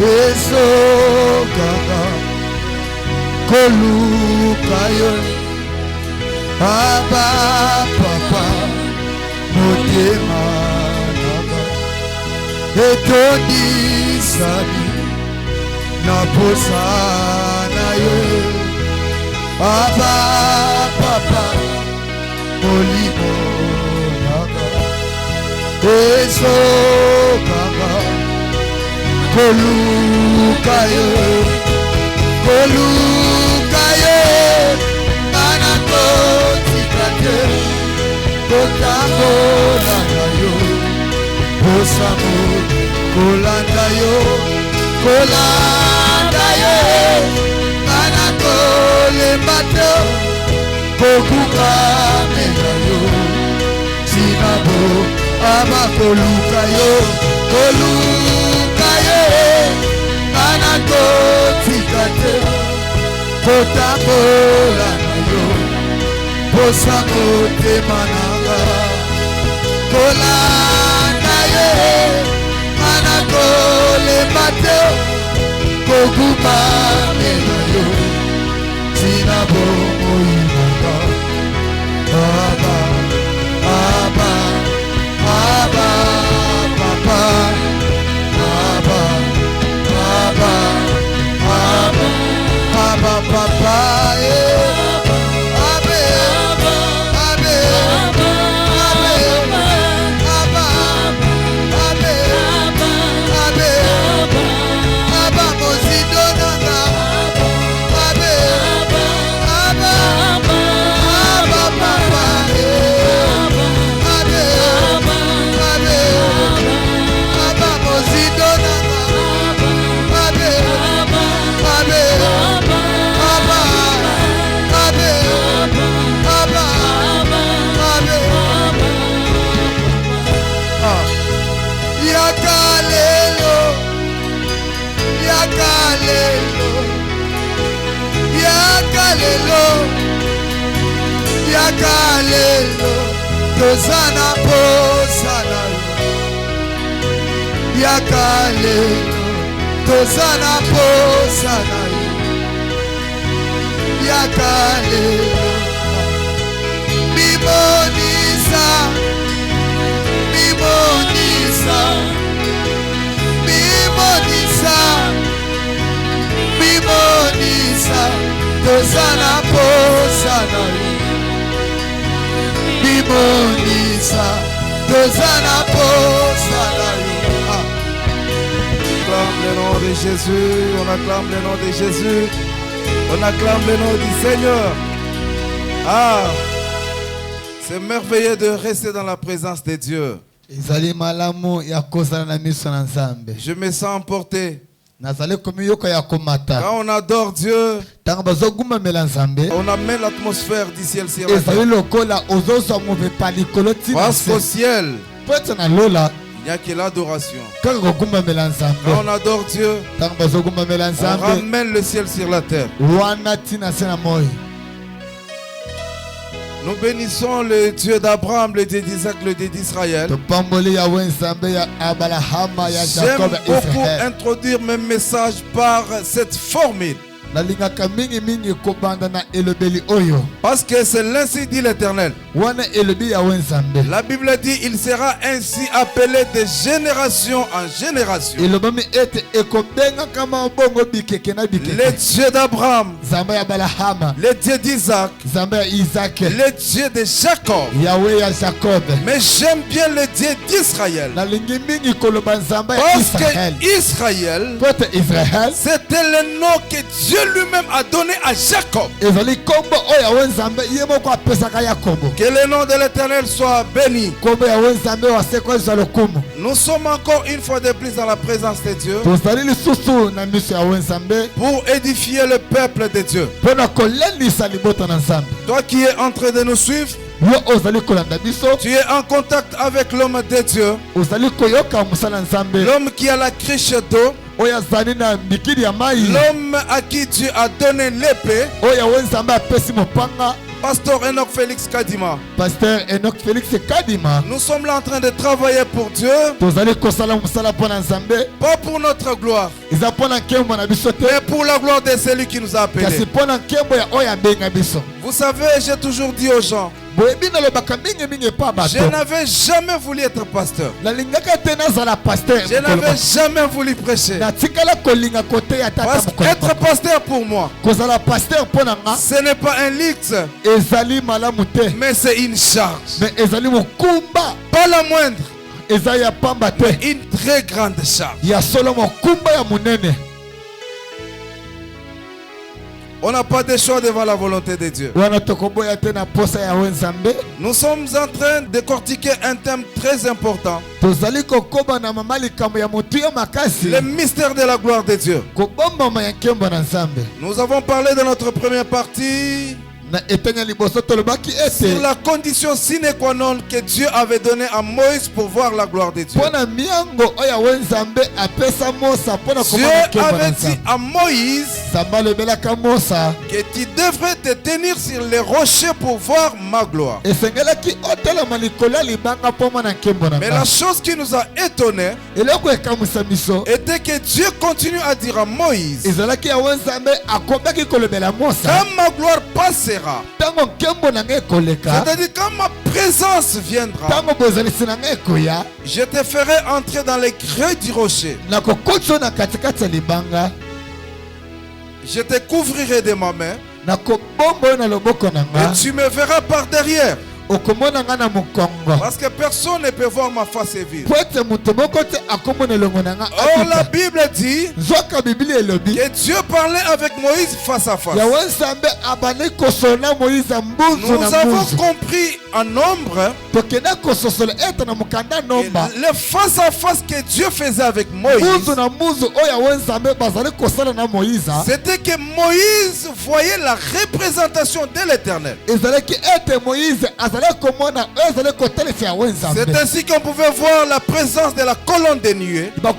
ezokanga koluka yo aba papa motema nanga etonisani na posa na yo aba papa molimo nanga ezokanga koluka yo nana kotika te kotambola na yo posamo kolanda yo nana kolemba te kokukamela yo sinabo aba koluka yo nana kotika te kotambola na yo posa motema nanga kolanda ye nana kolemba te kokumamela yo tina bomoi nanga aba papa papa yakalelo tozana posa na yo yakalelo tozana posa na yo yakalelo bimonisa tozana posa na yo bimonisa tozana posa na yo. On acclame le nom de Jésus, on acclame le nom de Jésus, on acclame le nom du Seigneur. Ah, c'est merveilleux de rester dans la présence de Dieu. Je me sens emporté. Quand on adore Dieu, on amène l'atmosphère du ciel sur la terre. Parce qu'au ciel, il n'y a que l'adoration. Quand on adore Dieu, on ramène le ciel sur la terre. Nous bénissons le Dieu d'Abraham, le Dieu d'Isaac, le Dieu d'Israël. J'aime beaucoup introduire mes messages par cette formule. Parce que c'est l'ainsi dit l'Éternel. La Bible dit il sera ainsi appelé de génération en génération. Le Dieu d'Abraham, le Dieu d'Isaac, le Dieu de Jacob. Mais j'aime bien le Dieu d'Israël. Parce que Israël, c'était le nom que Dieu lui-même a donné à Jacob. Que le nom de l'Éternel soit béni. Nous sommes encore une fois de plus dans la présence de Dieu pour édifier le peuple de Dieu. Toi qui es en train de nous suivre, tu es en contact avec l'homme de Dieu, l'homme qui a la cruche d'eau, l'homme à qui Dieu a donné l'épée, Pasteur Enoch Félix Kadima. Pasteur Enoch Félix Kadima. Nous sommes là en train de travailler pour Dieu. Pas pour notre gloire, mais pour la gloire de celui qui nous a appelés. Vous savez, j'ai toujours dit aux gens, je n'avais jamais voulu être pasteur. Je n'avais jamais voulu prêcher. Parce qu'être pasteur pour moi, ce n'est pas un luxe, mais c'est une charge. Pas la moindre, mais une très grande charge. On n'a pas de choix devant la volonté de Dieu. Nous sommes en train de décortiquer un thème très important. Le mystère de la gloire de Dieu. Nous avons parlé de notre première partie sur la condition sine qua non que Dieu avait donnée à Moïse pour voir la gloire de Dieu. Dieu avait dit à Moïse que tu devrais te tenir sur les rochers pour voir ma gloire. Mais la chose qui nous a étonnés était que Dieu continue à dire à Moïse, quand ma gloire passera, c'est-à-dire quand ma présence viendra, je te ferai entrer dans les creux du rocher. Je te couvrirai de ma main et tu me verras par derrière. Parce que personne ne peut voir ma face et vivre. Or la Bible dit que Dieu parlait avec Moïse face à face. Nous avons compris en nombre le face à face que Dieu faisait avec Moïse. C'était que Moïse voyait la représentation de l'Éternel. C'est ainsi qu'on pouvait voir la présence de la colonne de nuée. Quand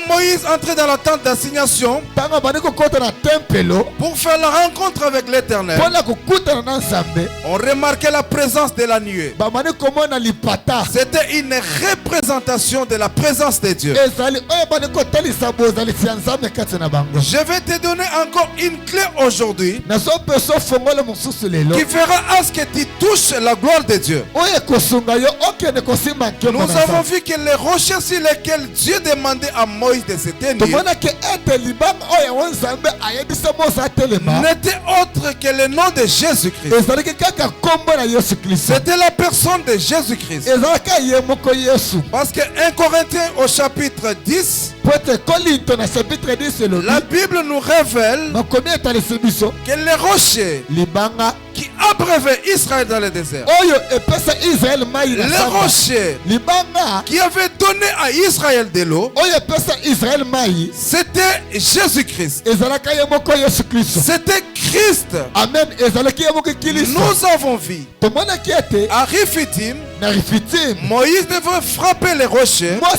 Moïse entrait dans la tente d'assignation pour faire la rencontre avec l'Éternel, on remarquait la présence de la nuée. C'était une représentation de la présence de Dieu. Je vais te donner encore une clé aujourd'hui qui fera à ce que tu touches la gloire de Dieu. Nous avons vu que les rochers sur lesquels Dieu demandait à Moïse de se tenir n'était autre que le nom de Jésus-Christ. C'était la personne de Jésus-Christ. Parce que 1 Corinthiens au chapitre 10, la Bible nous révèle que les rochers qui abreuvaient Israël dans le désert, les rochers qui avaient donné à Israël de l'eau, c'était Jésus-Christ. C'était Christ. Nous avons vu à Rephidim, Moïse devait frapper les rochers pour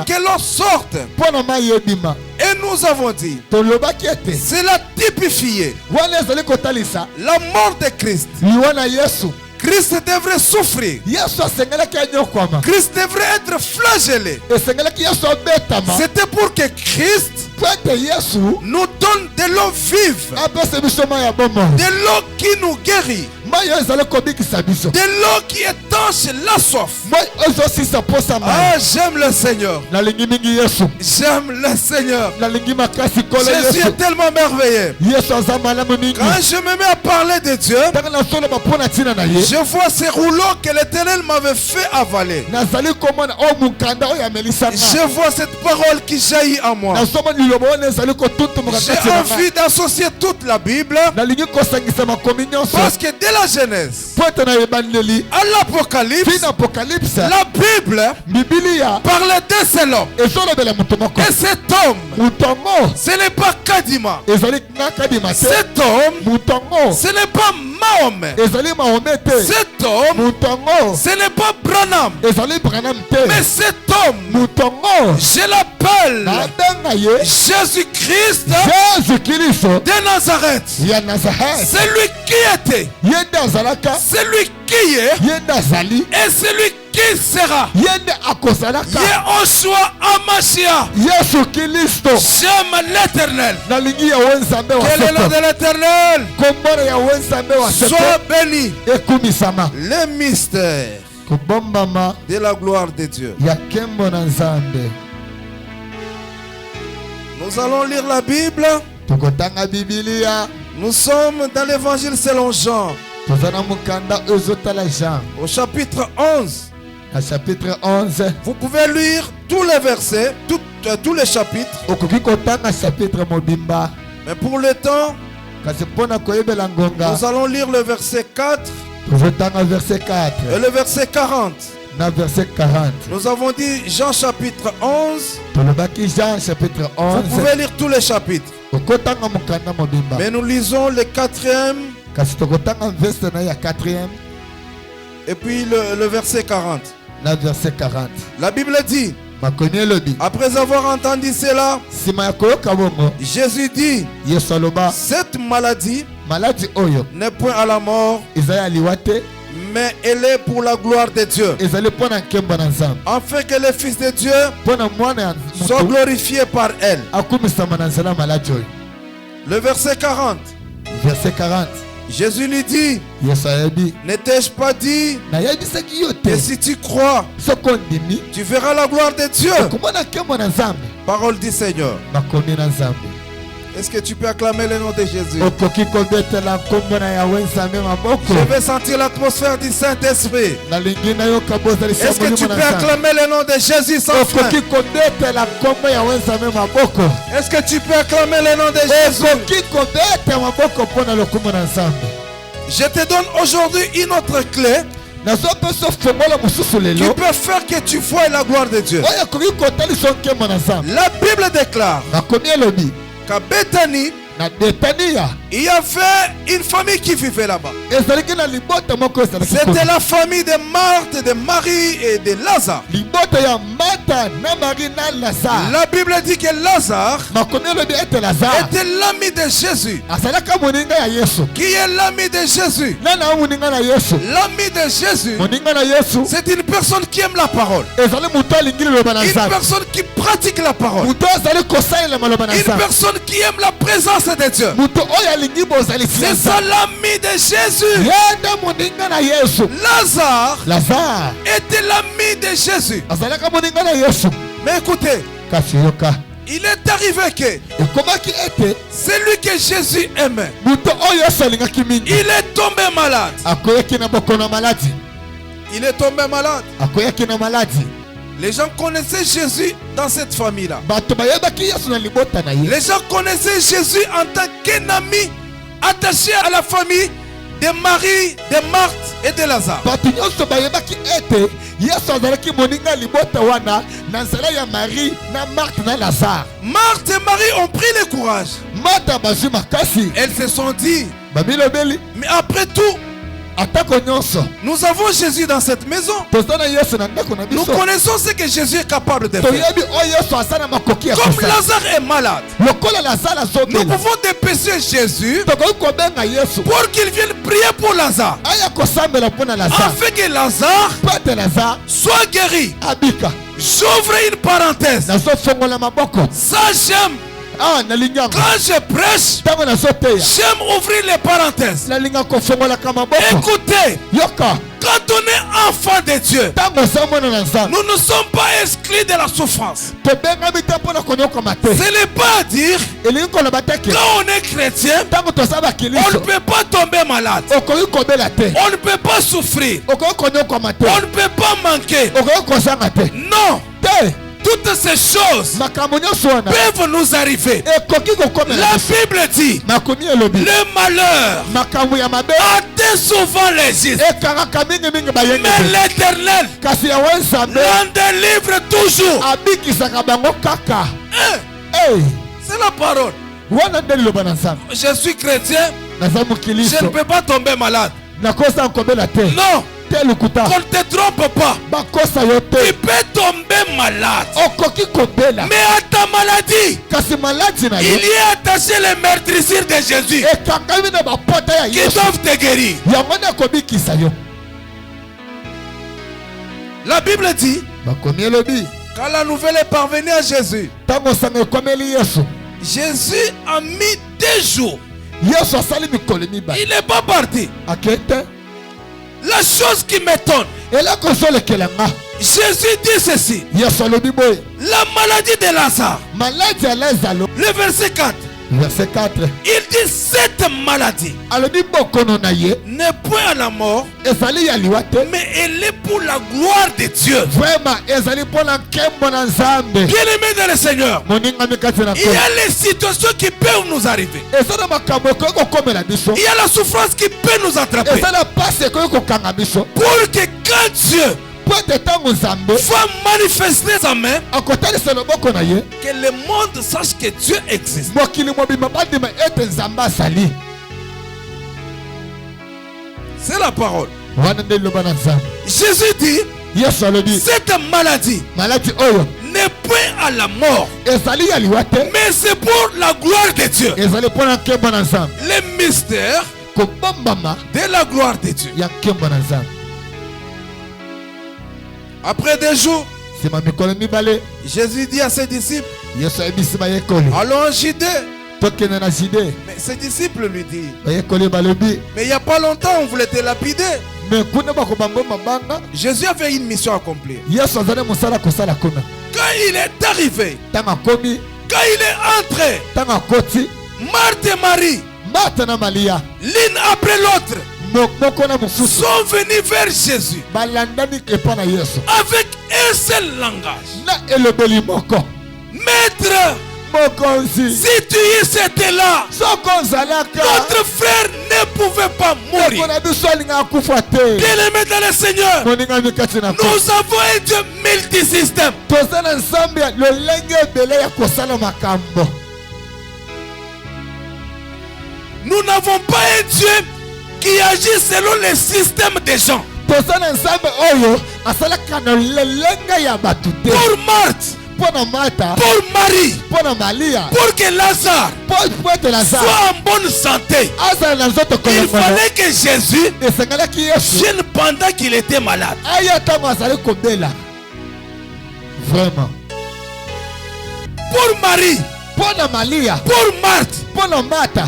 que l'eau sorte. Et nous avons dit, cela typifiait la mort de Christ. Christ devrait souffrir. Christ devrait être flagellé. C'était pour que Christ nous donne de l'eau vive, de l'eau qui nous guérit, de l'eau qui étanche la soif. Ah, j'aime le Seigneur. J'aime le Seigneur. Jésus est tellement merveilleux. Quand je me mets à parler de Dieu, je vois ces rouleaux que l'Éternel m'avait fait avaler. Je vois cette parole qui jaillit en moi. J'ai envie d'associer toute la Bible, parce que dès la Genèse à l'Apocalypse, la Bible parlait d'un seul homme. Et cet homme, ce n'est pas Kadima. Cet homme, ce n'est pas Mahomet. Cet homme, ce n'est pas Branham. Mais cet homme, je l'appelle Jésus-Christ de Nazareth. C'est lui qui était, c'est lui qui est, et c'est lui qui sera. Yehoshua Amashia. J'aime l'Éternel. Quel est le nom de l'Éternel? Sois béni. Le mystère de la gloire de Dieu. Nous allons lire la Bible. Nous sommes dans l'évangile selon Jean. Au chapitre 11. Vous pouvez lire tous les versets, tous les chapitres. Mais pour le temps, nous allons lire le verset 4 et le verset 40. Nous avons dit Jean chapitre 11. Vous pouvez lire tous les chapitres. Mais nous lisons le 4e et puis le verset 40. La Bible dit, après avoir entendu cela, Jésus dit, cette maladie n'est point à la mort, mais elle est pour la gloire de Dieu, afin que le Fils de Dieu soit glorifié par elle. Le verset 40. Jésus lui dit, ne t'ai-je pas dit que si tu crois, tu verras la gloire de Dieu? Parole du Seigneur. Est-ce que tu peux acclamer le nom de Jésus? Je vais sentir l'atmosphère du Saint-Esprit. Est-ce que tu peux acclamer le nom de Jésus sans frein? Est-ce que tu peux acclamer le nom de Jésus? Je te donne aujourd'hui une autre clé qui peut faire que tu vois la gloire de Dieu. La Bible déclare qu'à Bethanie, il y avait une famille qui vivait là-bas. C'était la famille de Marthe, de Marie et de Lazare. La Bible dit que Lazare était l'ami de Jésus. Qui est l'ami de Jésus? L'ami de Jésus, c'est une personne qui aime la parole. Une personne qui pratique la parole. Une personne qui aime la présence de Dieu. C'est ça l'ami de Jésus. Lazare était l'ami de Jésus. Mais écoutez, il est arrivé que celui que Jésus aimait, il est tombé malade. Il est tombé malade. Les gens connaissaient Jésus dans cette famille-là. Les gens connaissaient Jésus en tant qu'un ami attaché à la famille de Marie, de Marthe et de Lazare. Marthe et Marie ont pris le courage. Elles se sont dit, mais après tout, nous avons Jésus dans cette maison. Nous connaissons ce que Jésus est capable de faire. Comme Lazare est malade, nous pouvons dépêcher Jésus pour qu'il vienne prier pour Lazare, afin que Lazare soit guéri. J'ouvre une parenthèse. Ça, j'aime. Quand je prêche, j'aime ouvrir les parenthèses. Écoutez, quand on est enfant de Dieu, nous ne sommes pas exclus de la souffrance. Ce n'est pas à dire quand on est chrétien, on ne peut pas tomber malade. On ne peut pas souffrir. On ne peut pas manquer. Non. Toutes ces choses peuvent nous arriver. La Bible dit, le malheur atteint souvent les justes, mais l'Éternel l'en délivre toujours. C'est la parole. Je suis chrétien, je ne peux pas tomber malade. Non. On ne te trompe pas. Tu peux tomber es malade. Mais à ta maladie, il y a attaché les meurtrissures de Jésus qui doivent te guérir. La Bible dit, quand la nouvelle est parvenue à Jésus, Jésus a mis 2 jours. Il n'est pas parti. La chose qui m'étonne, Jésus dit ceci. La maladie de Lazare. Le verset 4. Verset 4. Il dit cette maladie n'est point à la mort, mais elle est pour la gloire de Dieu. Bien-aimé dans le Seigneur, il y a les situations qui peuvent nous arriver. Il y a la souffrance qui peut nous attraper. Pour que quand Dieu va manifester sa main, que le monde sache que Dieu existe. C'est la parole. Jésus dit, cette maladie n'est point à la mort, mais c'est pour la gloire de Dieu. Le mystère de la gloire de Dieu. Après 2 jours, Jésus dit à ses disciples, allons en Judée. Mais ses disciples lui disent, mais il n'y a pas longtemps on voulait te lapider. Jésus avait une mission à accomplir. Quand il est arrivé, quand il est entré, Marthe et Marie, l'une après l'autre, sont venus vers Jésus avec un seul langage. Maître, si tu y étais là, notre frère ne pouvait pas mourir. Bien-aimé dans le Seigneur, nous avons un Dieu multisystème. Nous n'avons pas un Dieu qui agit selon les systèmes des gens. Pour Marthe, pour Marie, pour que Lazare soit en bonne santé, il fallait que Jésus vienne pendant qu'il était malade. Vraiment. Pour Marie, pour Marthe,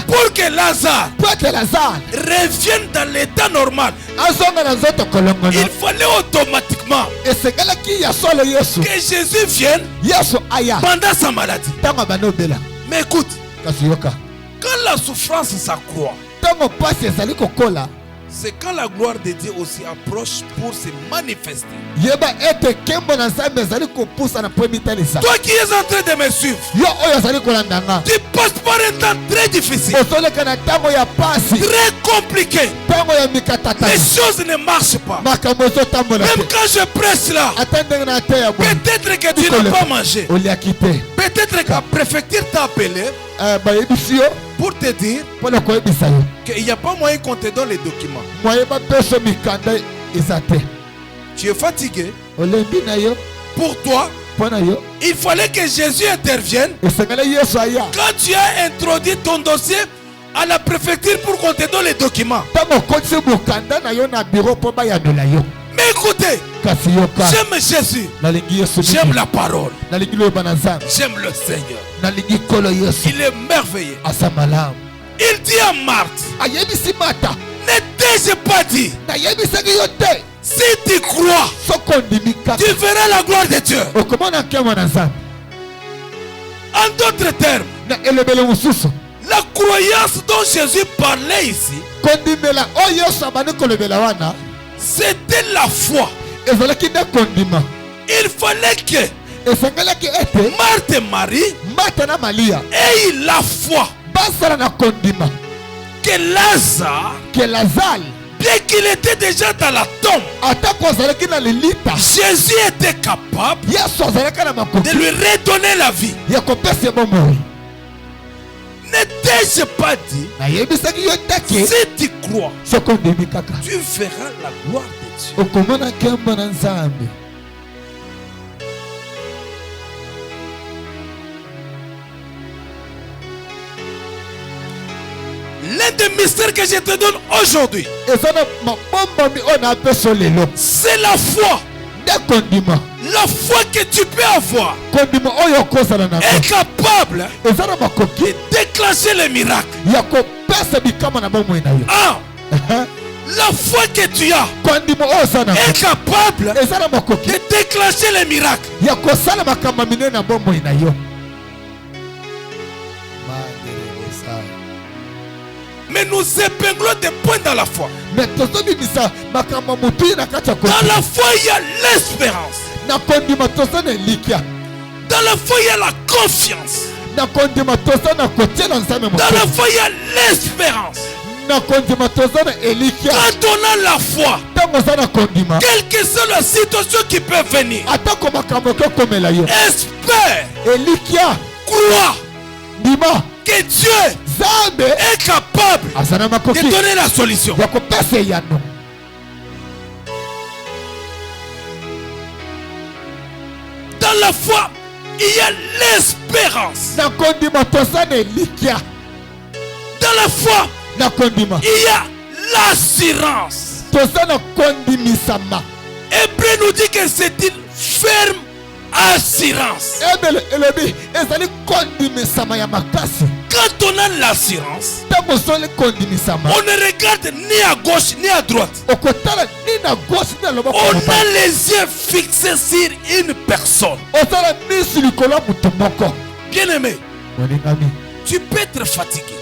pour que Lazare revienne dans l'état normal, il fallait automatiquement que Jésus vienne pendant sa maladie. Mais écoute, quand la souffrance s'accroît, c'est quand la gloire de Dieu aussi approche pour se manifester. Toi qui es en train de me suivre, tu passes par un temps très difficile, très compliqué. Les choses ne marchent pas. Même quand je presse là, peut-être que tu n'as pas mangé. Peut-être que la préfecture t'a appelé pour te dire qu'il n'y a pas moyen qu'on te donne les documents. Tu es fatigué. Pour toi, il fallait que Jésus intervienne. Quand tu as introduit ton dossier à la préfecture pour qu'on te donne les documents. Mais écoutez, j'aime Jésus, j'aime la parole, j'aime le Seigneur. Il est merveilleux. Il dit à Marthe, n'ai-je pas dit, si tu crois, tu verras la gloire de Dieu. En d'autres termes, la croyance dont Jésus parlait ici, c'était la foi. Il fallait que Marthe et Marie aient la foi que Lazare, bien qu'il était déjà dans la tombe, Jésus était capable de lui redonner la vie. N'ai-je pas dit, si tu crois, tu verras la gloire de Dieu. L'un des mystères que je te donne aujourd'hui, c'est la foi. La foi que tu peux avoir est capable de déclencher les miracles. La foi que tu as est capable de déclencher les miracles. Mais nous épinglons des points dans la foi. Dans la foi, il y a l'espérance. Dans la foi, il y a la confiance. Dans la foi, il y a l'espérance. Quand on a la foi, quelle que soit la situation qui peut venir, espère, crois que Dieu est capable de donner la solution. Dans la foi, il y a l'espérance. Dans la foi, il y a l'assurance. Hébreu nous dit que c'est une ferme assurance. Quand on a l'assurance, on ne regarde ni à gauche ni à droite. On a les yeux fixés sur une personne. Bien aimé, tu peux être fatigué.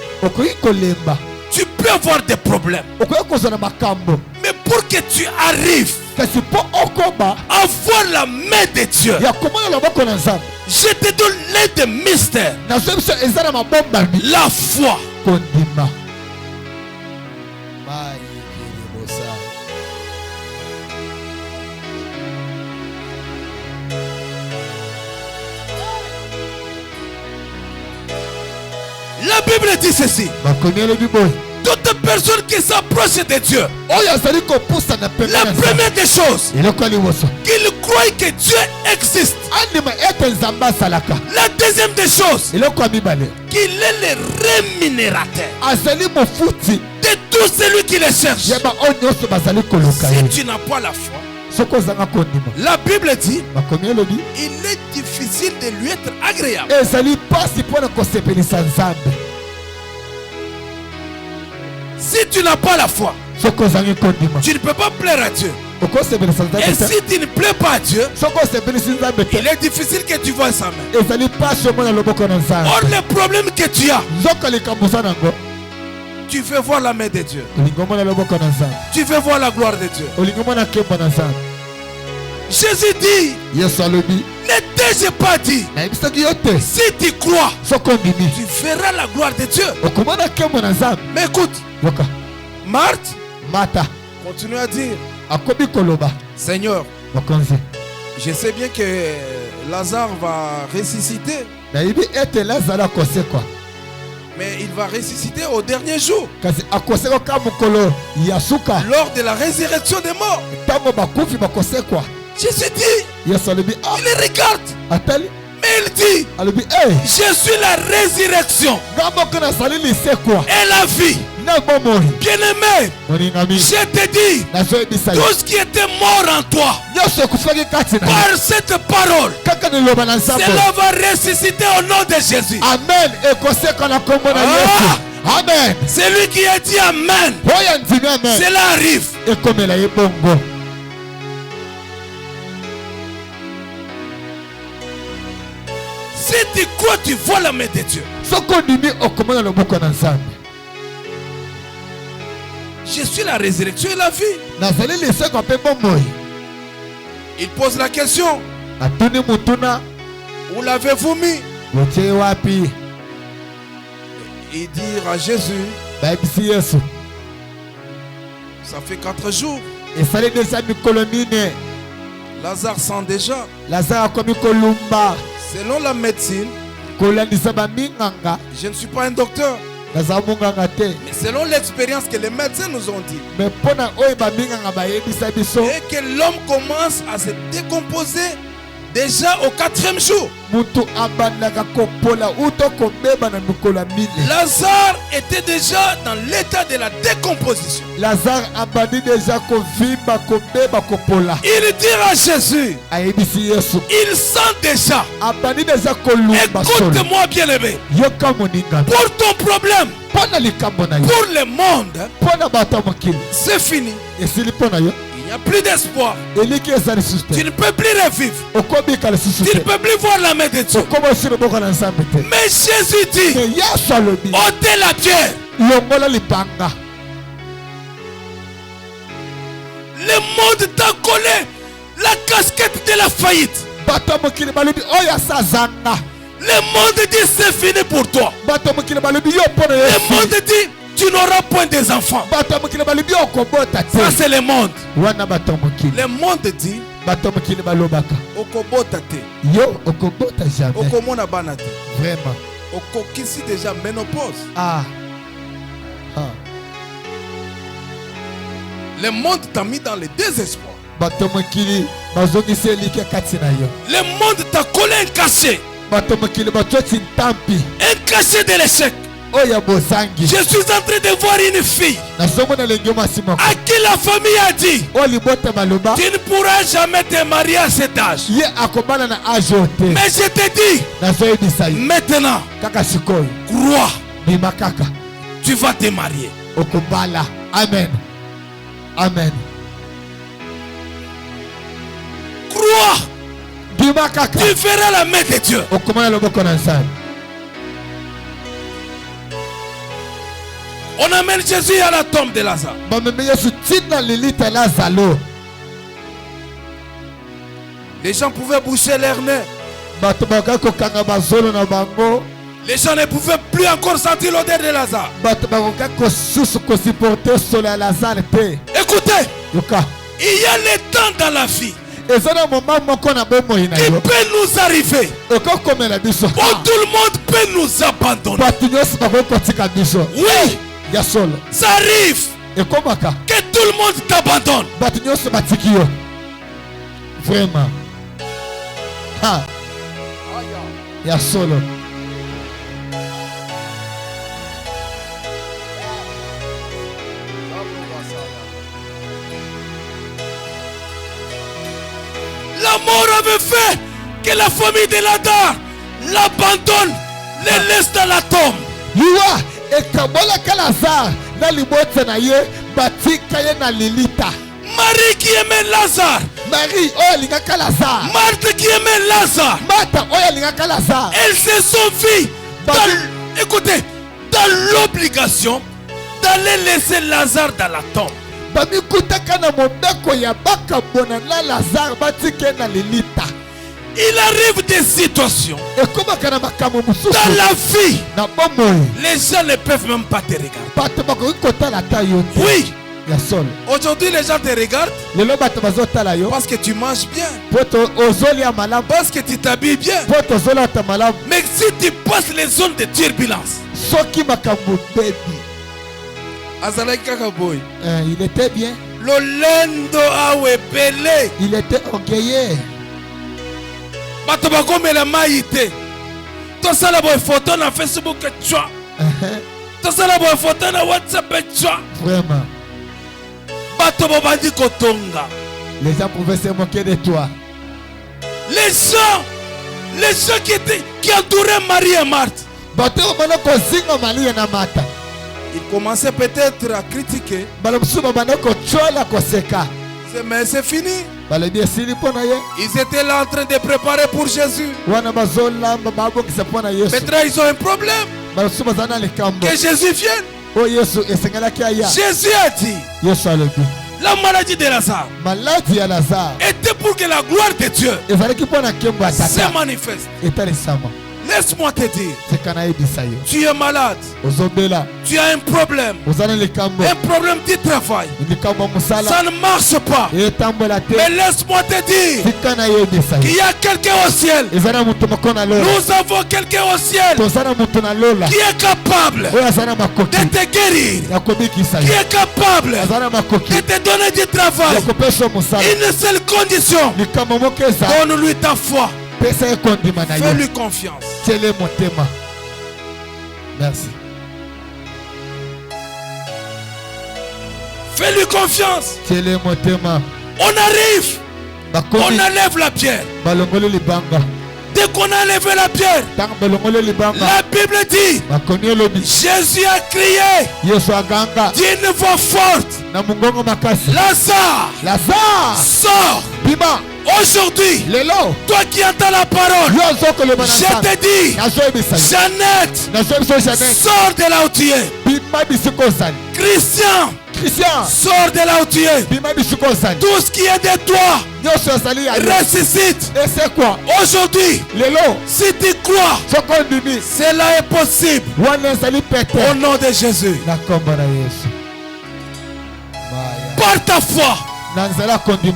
Tu peux avoir des problèmes. Mais pour que tu arrives à voir la main de Dieu, je te donne l'un des mystères. La foi. La Bible dit ceci. Toute personne qui s'approche de Dieu, la première des choses, qu'il croit que Dieu existe. La deuxième des choses, qu'il est le rémunérateur de tout celui qui le cherche. Si tu n'as pas la foi, la Bible dit, il est difficile de lui être agréable. Si tu n'as pas la foi, tu ne peux pas plaire à Dieu. Et si tu ne plais pas à Dieu, il est difficile que tu vois sa main. Or, le problème que tu as, tu veux voir la main de Dieu. Tu veux voir la gloire de Dieu. Jésus dit, ne t'ai-je pas dit, si tu crois, tu verras la gloire de Dieu. Mais écoute, Marthe continue à dire, Seigneur, je sais bien que Lazare va ressusciter, mais il va ressusciter au dernier jour, lors de la résurrection des morts. Jésus dit, il les regarde, mais il dit, je suis la résurrection et la vie. Bien-aimé, je te dis, tout ce qui était mort en toi, par cette parole, cela va ressusciter au nom de Jésus. Amen. Amen. Celui qui a dit Amen, cela arrive. Si tu crois, tu vois la main de Dieu. Je suis la résurrection et la vie. Il pose la question, où l'avez-vous mis? Il dit à Jésus, ça fait 4 jours. Lazare sent déjà. Selon la médecine, je ne suis pas un docteur, mais selon l'expérience que les médecins nous ont dit, et que l'homme commence à se décomposer Déjà au 4e jour, Lazare était déjà dans l'état de la décomposition. Il dit à Jésus, il sent déjà. Écoute-moi bien aimé. Pour ton problème, pour le monde, c'est fini. Il n'y a plus d'espoir. Tu ne peux plus revivre. Tu ne peux plus voir la main de Dieu. Mais Jésus dit, ôtez la pierre. Le monde t'a collé la casquette de la faillite. Le monde dit c'est fini pour toi. Le monde dit tu n'auras point des enfants. Ça c'est le monde. Le monde dit vraiment. Ici déjà ménopause. Le monde t'a mis dans le désespoir. Le monde t'a collé un cachet. Un cachet de l'échec. Je suis en train de voir une fille à qui la famille a dit tu ne pourras jamais te marier à cet âge. Mais je te dis maintenant, crois, tu vas te marier. Amen. Amen. Crois, tu verras la main de Dieu. On amène Jésus à la tombe de Lazare. Les gens pouvaient boucher leur nez. Les gens ne pouvaient plus encore sentir l'odeur de Lazare. Écoutez, il y a le temps dans la vie qui peut nous arriver où tout le monde peut nous abandonner. Oui, ça arrive que tout le monde t'abandonne. Vraiment. Solo. La mort avait fait que la famille de Lazare l'abandonne, les laisse dans la tombe. Marie qui aimait Lazare, Marthe qui aimait Lazare, elles se sont vues écoutez, dans l'obligation d'aller laisser Lazare dans la tombe. Il arrive des situations dans la vie, les gens ne peuvent même pas te regarder. Oui, aujourd'hui les gens te regardent parce que tu manges bien, parce que tu t'habilles bien. Mais si tu passes les zones de turbulence, il était bien. Il était orgueilleux. Photo na Facebook, photo na WhatsApp. Vraiment. Les gens pouvaient se moquer de toi. Les gens qui entouraient Marie et Marthe, ils commençaient peut-être à critiquer. Mais c'est fini. Ils étaient là en train de préparer pour Jésus. Maintenant ils ont un problème. Que Jésus vienne. Jésus a dit, la maladie de Lazare était pour que la gloire de Dieu se manifeste. Laisse-moi te dire. Tu es malade. Tu as un problème. Un problème du travail. Ça ne marche pas. Mais laisse-moi te dire qu'il y a quelqu'un au ciel. Nous avons quelqu'un au ciel qui est capable de te guérir, qui est capable de te donner du travail. Une seule condition: donne-lui ta foi. Fais-lui confiance. Merci. Fais-lui confiance. On arrive. On enlève la pierre. Dès qu'on a enlevé la pierre, la Bible dit, Jésus a crié d'une voix forte, Lazare, sors. Aujourd'hui, toi qui entends la parole, je te dis, Jeannette, sors de là où tu es. Christian, sors de là où tu es. Tout ce qui est de toi ressuscite. Aujourd'hui, si tu crois, cela est possible. Au nom de Jésus. Par ta foi,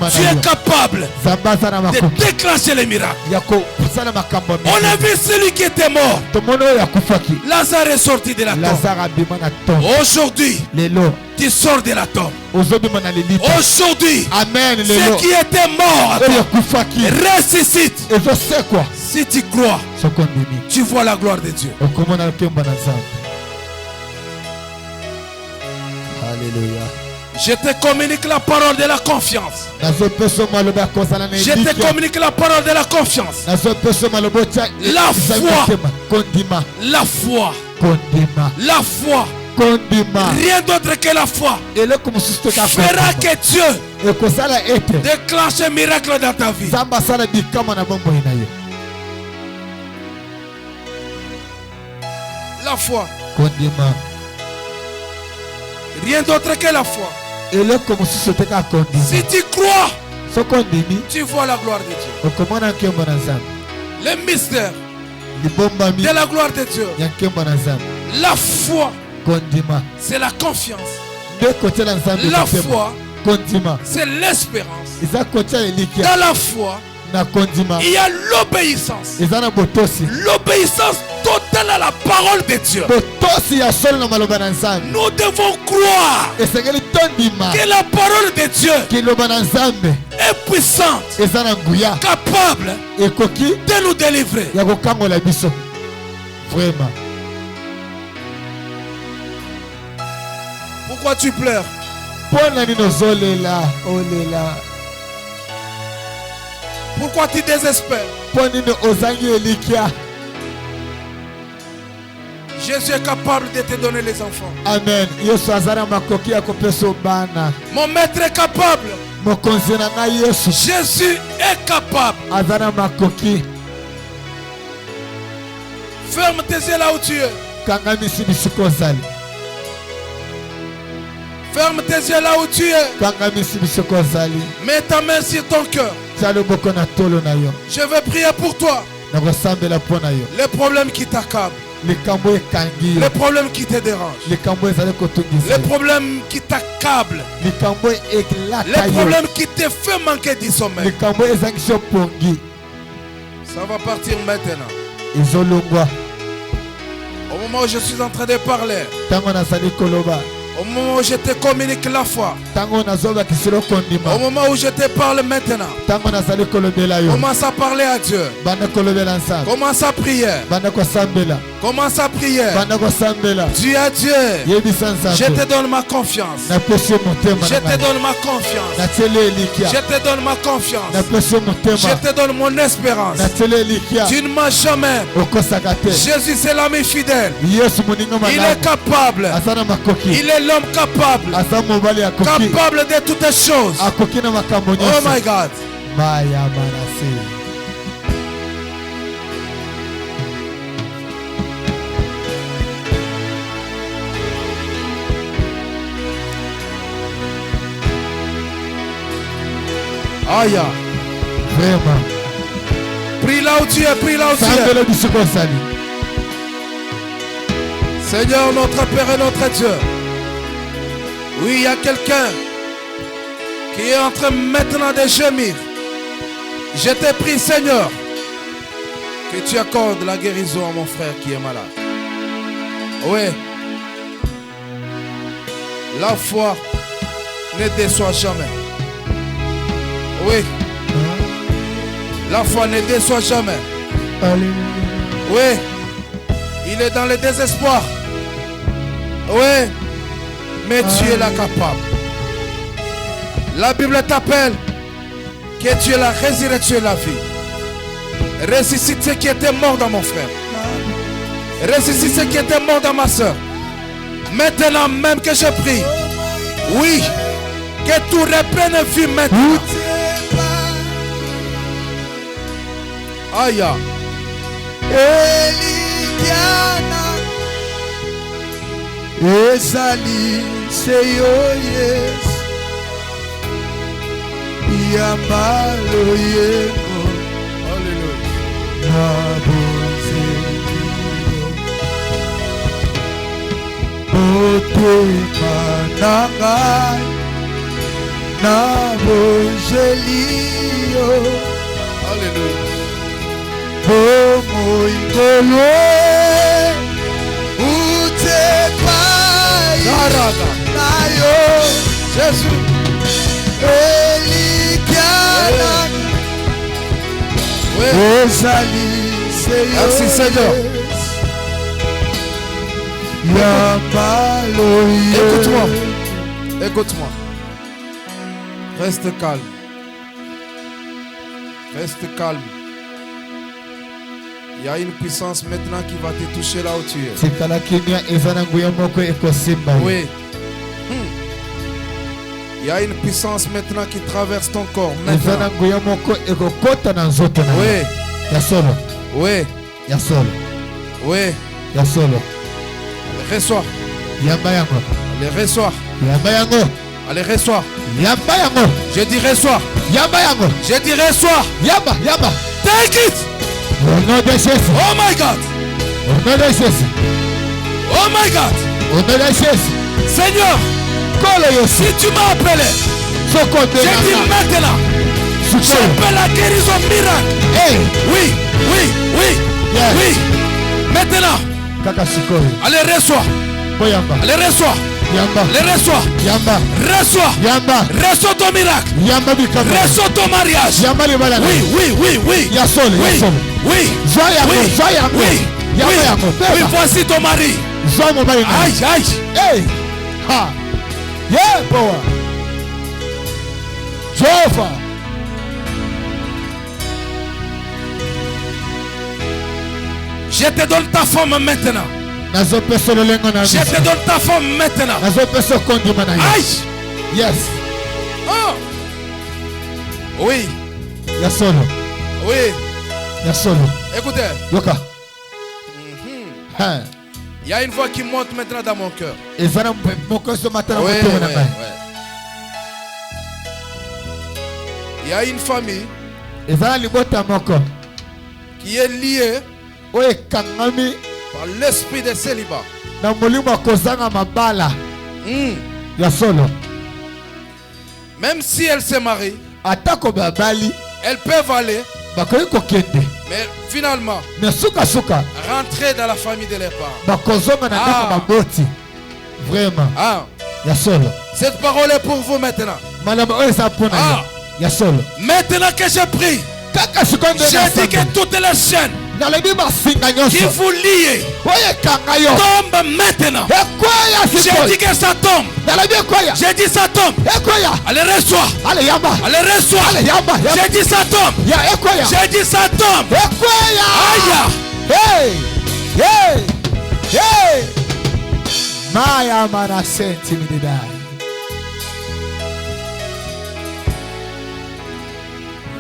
tu es capable de déclencher les miracles. On a vu celui qui était mort. Lazare est sorti de la tombe. Aujourd'hui, tu sors de la tombe. Aujourd'hui, ce qui était mort ressuscite. Si tu crois, tu vois la gloire de Dieu. Alléluia. Je te communique la parole de la confiance. Je te communique la parole de la confiance. La foi. La foi. La foi. Rien d'autre que la foi fera que Dieu déclenche un miracle dans ta vie. La foi. Rien d'autre que la foi. Si tu crois, tu vois la gloire de Dieu. Le mystère de la gloire de Dieu. La foi, c'est la confiance. La foi, c'est l'espérance. Dans la foi, il y a l'obéissance. L'obéissance totale à la parole de Dieu. Nous devons croire que la parole de Dieu est puissante, capable de nous délivrer. Vraiment. Pourquoi tu pleures? Pourquoi tu désespères? Jésus est capable de te donner les enfants. Amen. Mon maître est capable. Jésus est capable. Ferme tes yeux là où tu es. Ferme tes yeux là où tu es. Mets ta main sur ton cœur. Je vais prier pour toi. Les problèmes qui t'accablent. Les problèmes qui te dérangent. Les problèmes qui t'accablent. Les problèmes qui te font manquer du sommeil. Ça va partir maintenant. Au moment où je suis en train de parler, au moment où je te communique la foi, au moment où je te parle maintenant, commence à parler à Dieu. Commence à prier. Commence à prier. Dis à Dieu, je te donne ma confiance. Je te donne ma confiance. Je te donne ma confiance. Je te donne mon espérance. Tu ne m'as jamais. Jésus c'est l'ami fidèle. Il est capable. Il est l'homme capable. Capable de toutes les choses. Oh my God. Vraiment. Prie là où tu es, prie là où tu es. Seigneur, notre Père et notre Dieu. Oui, il y a quelqu'un qui est en train maintenant de gémir. Je te prie, Seigneur, que tu accordes la guérison à mon frère qui est malade. Oui. La foi ne déçoit jamais. Oui. La foi ne déçoit jamais. Oui. Il est dans le désespoir. Oui. Mais tu es là capable. La Bible t'appelle que tu es la résurrection et la vie. Ressuscite ce qui était mort dans mon frère. Ressuscite ce qui était mort dans ma soeur. Maintenant même que je prie. Oui. Que tout reprenne vie maintenant. Aïe. Ezali seyo yes Yambalo yego Alléluia. Ote mananga Nabojelio Alléluia. Bomo ingolo Nayo Jésus. Elikiana Oui. Ezali seyo Merci, Seigneur. Yambalo Écoute-moi. Écoute-moi. Reste calme. Reste calme. Il y a une puissance maintenant qui va te toucher là où tu es. Oui. Il y a une puissance maintenant qui traverse ton corps. Maintenant. Oui. Oui. Oui. Allez, reçois. Allez, reçois. Allez, reçois. Je dis reçois. Je dis reçois. Take it. Oh my God. Oh my God. Seigneur, si tu m'as appelé, je dis maintenant, j'appelle la guérison miracle. Oui, oui, oui, oui. Maintenant, allez, reçois. Allez, reçois. Allez, reçois. Reçois. Reçois ton miracle. Reçois ton mariage. Oui, oui, oui, oui. Oui, oui, oui. Oui, voici ton mari. Aïe, aïe. Hey. Ha. Yeah, power. Jehovah. Je te donne ta femme maintenant. Je te donne ta femme maintenant. Aïe. Yes. Oh. Oui. Yasolo. Oui. Yasolo. Écoutez. Yoka. Il y a une voix qui monte maintenant dans mon cœur. Oui, il y a une famille qui est liée par l'esprit de célibat. Même si elle se marie, elles peuvent aller, mais finalement rentrer dans la famille de leurs parents. Vraiment. Ah. Cette parole est pour vous maintenant. Maintenant que je prie, je dis que toutes les chaînes qui vous lient tombent maintenant. Je dis que ça tombe. Je dis ça tombe. Allez, reçois. Allez, reçois. Je dis ça tombe. Je dis ça tombe. Aïe. Hey. Hey. Maya mana senti mididai.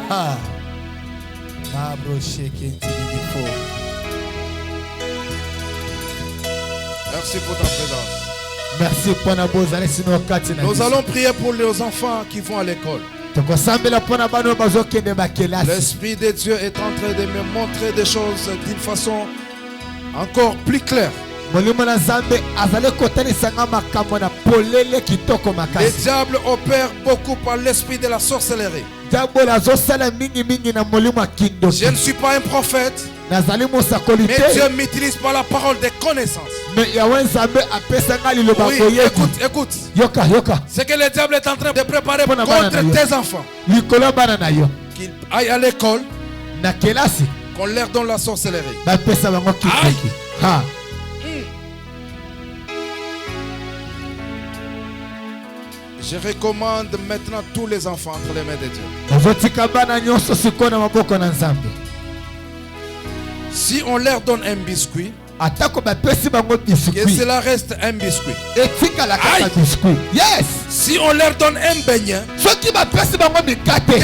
Ah. Merci pour ta présence. Merci pour la bonne. Nous allons prier pour les enfants qui vont à l'école. L'Esprit de Dieu est en train de me montrer des choses d'une façon encore plus claire. Le diable opère beaucoup par l'esprit de la sorcellerie. Je ne suis pas un prophète, mais Dieu m'utilise par la parole des connaissances. Oui, écoute. C'est que le diable est en train de préparer contre tes enfants. Qu'ils aillent à l'école, qu'on leur donne la sorcellerie. Je recommande maintenant tous les enfants entre les mains de Dieu. Si on leur donne un biscuit, que cela reste un biscuit. Yes. Si on leur donne un beignet, que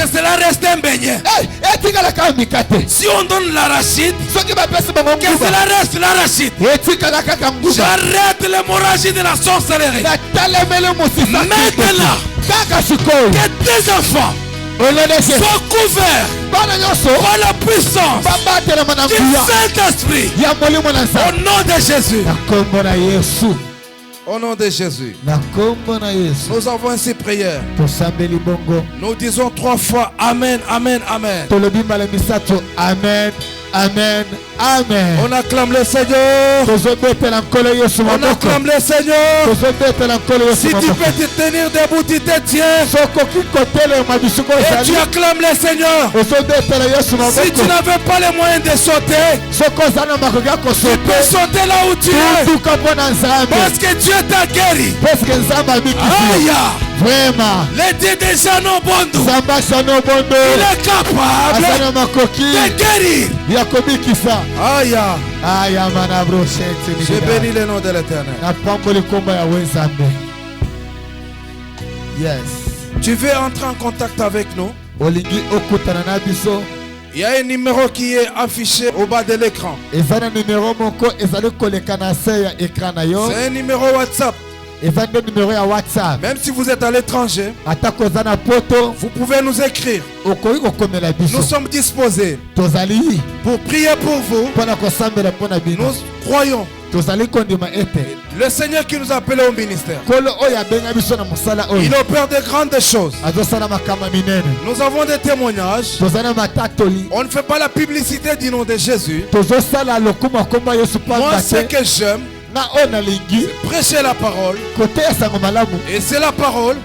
cela reste un beignet. Si on donne l'arachide, que cela reste l'arachide. J'arrête l'hémorragie de la sorcellerie. Maintenant, que tes enfants soient couverts par la puissance du Saint-Esprit. Au nom de Jésus. Au nom de Jésus. Nous avons ainsi prière. Nous disons 3 fois Amen, Amen, Amen. Amen. Amen. On acclame le Seigneur. On acclame le Seigneur. Si tu peux te tenir debout, tu te tiens. Et tu acclames le Seigneur. Si tu n'avais pas les moyens de sauter, tu peux sauter là où tu es. Parce que Dieu t'a guéri. Aïe. Vraiment. Le Dieu de Jeannot Bondo, il est capable de guérir. Aïe. Je bénis le nom de l'Éternel. Yes. Tu veux entrer en contact avec nous? Il y a un numéro qui est affiché au bas de l'écran. C'est un numéro WhatsApp. Même si vous êtes à l'étranger, vous pouvez nous écrire. Nous sommes disposés pour prier pour vous. Nous croyons. Le Seigneur qui nous a appelés au ministère, il opère de grandes choses. Nous avons des témoignages. On ne fait pas la publicité du nom de Jésus. Moi, ce que j'aime, prêcher la parole. Et c'est la parole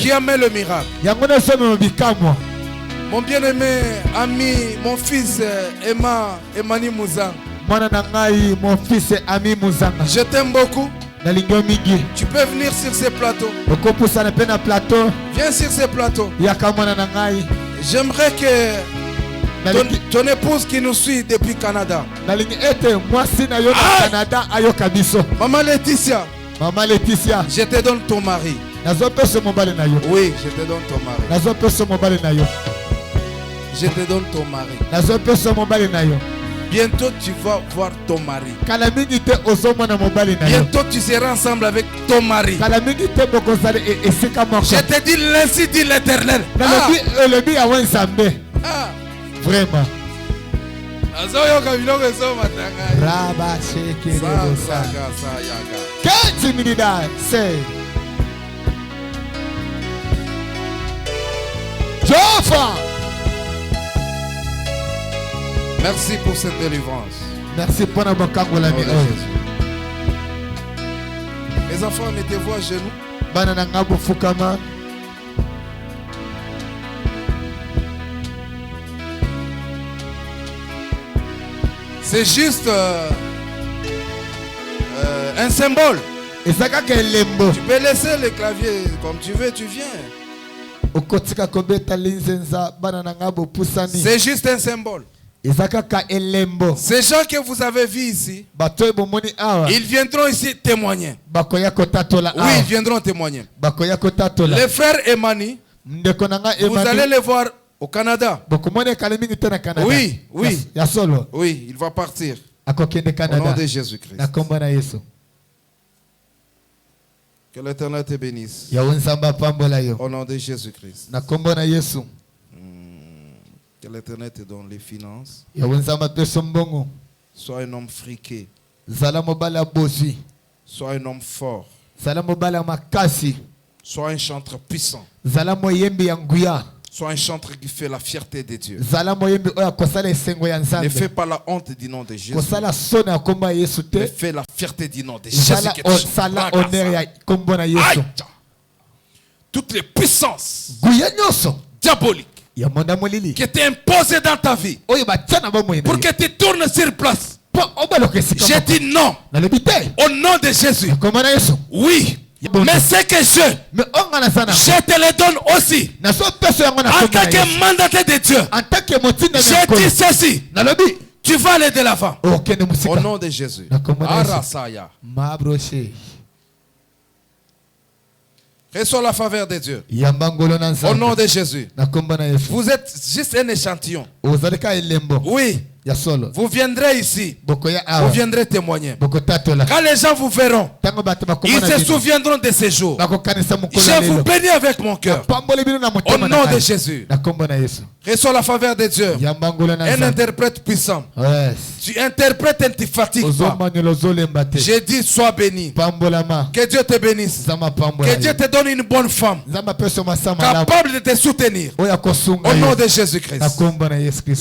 qui amène le miracle. Mon bien-aimé ami, mon fils Emani Mouzang, je t'aime beaucoup. Tu peux venir sur ces plateaux. Viens sur ces plateaux. J'aimerais que ton épouse qui nous suit depuis Canada. Maman Laetitia. Je te donne ton mari. Oui, je te donne ton mari. Je te donne ton mari. Bientôt tu vas voir ton mari. Bientôt tu seras ensemble avec ton mari. Je te dis l'ainsi dit l'Éternel. Vraiment. Merci pour cette délivrance. Merci pour la bonne. Mes enfants, mettez-vous à genoux. C'est juste un symbole. Tu peux laisser le clavier comme tu veux, tu viens. C'est juste un symbole. Ces gens que vous avez vus ici, ils viendront ici témoigner. Oui, ils viendront témoigner. Les frères Emani, vous allez les voir au Canada. Oui, oui. Oui, il va partir. Au nom de Jésus-Christ. Que l'Éternel te bénisse. Au nom de Jésus-Christ. Que l'Éternel te donne les finances. Sois un homme friqué. Sois un homme fort. makasi. Sois un chanteur puissant. Sois un chanteur qui fait la fierté de Dieu. Ne fais pas la honte du nom de Jésus. Mais fais la fierté du nom de Jésus. Toutes les puissances diaboliques qui étaient imposées dans ta vie pour que tu tournes sur place. J'ai dit non. Au nom de Jésus. Oui. Mais c'est que je te le donne aussi. En tant que mandaté de Dieu, j'ai dit ceci. Tu vas aller de l'avant. Au nom de Jésus. Arasaya. Reçois la faveur de Dieu. Au nom de Jésus. Vous êtes juste un échantillon. Oui. Vous viendrez ici. Vous viendrez témoigner. Quand les gens vous verront, ils se souviendront de ces jours. Je vous bénis avec mon cœur. Au nom de Jésus. Reçois la faveur de Dieu. Un interprète puissant. Tu interprètes et tu fatigues pas. J'ai dit sois béni. Que Dieu te bénisse. Que Dieu te donne une bonne femme capable de te soutenir. Au nom de Jésus-Christ.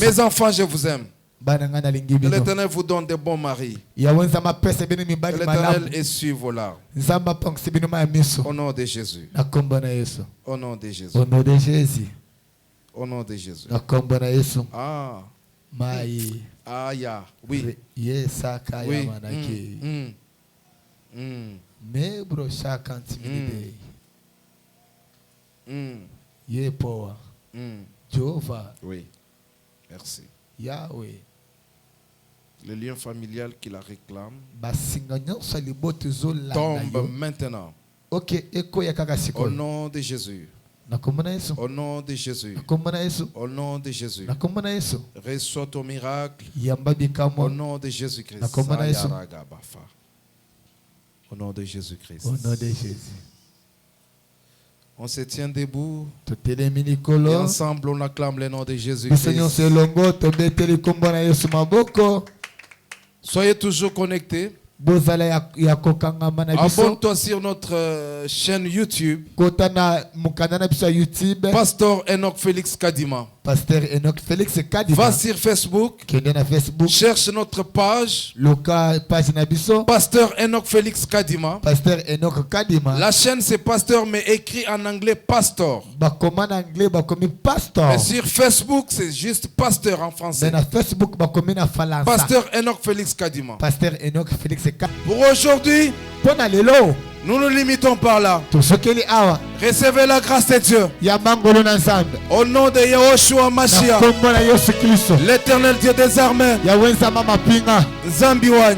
Mes enfants, je vous aime. Que l'Éternel vous donne de bons maris. Que l'Éternel essuie vos larmes. Au nom de Jésus. Au nom de Jésus. Au nom de Jésus. Ah. Ah, ya. Oui. Oui. Jehovah. Oui. Merci. Yahweh. Le lien familial qui la réclame tombe maintenant. Au nom de Jésus. Au nom de Jésus. Au nom de Jésus. Reçois ton miracle. Au nom de Jésus-Christ. Au nom de Jésus-Christ. Au nom de Jésus. On se tient debout. Et ensemble, on acclame le nom de Jésus-Christ. Soyez toujours connectés. Abonne-toi sur notre chaîne YouTube. Pasteur Enoch Félix Kadima. Va sur Facebook. Cherche notre page. Pasteur Enoch Félix Kadima. La chaîne c'est Pasteur mais écrit en anglais Pasteur. Et sur Facebook c'est juste Pasteur en français. Pasteur Enoch Félix Kadima. Pour aujourd'hui, nous nous limitons par là. Recevez la grâce de Dieu. Au nom de Yahushua Mashiach, l'Éternel Dieu des armées, Zambiwan,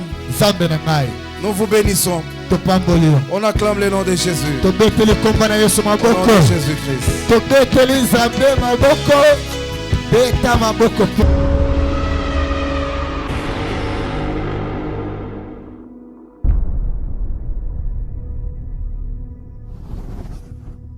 nous vous bénissons. On acclame le nom de Jésus. Au nom de Jésus-Christ.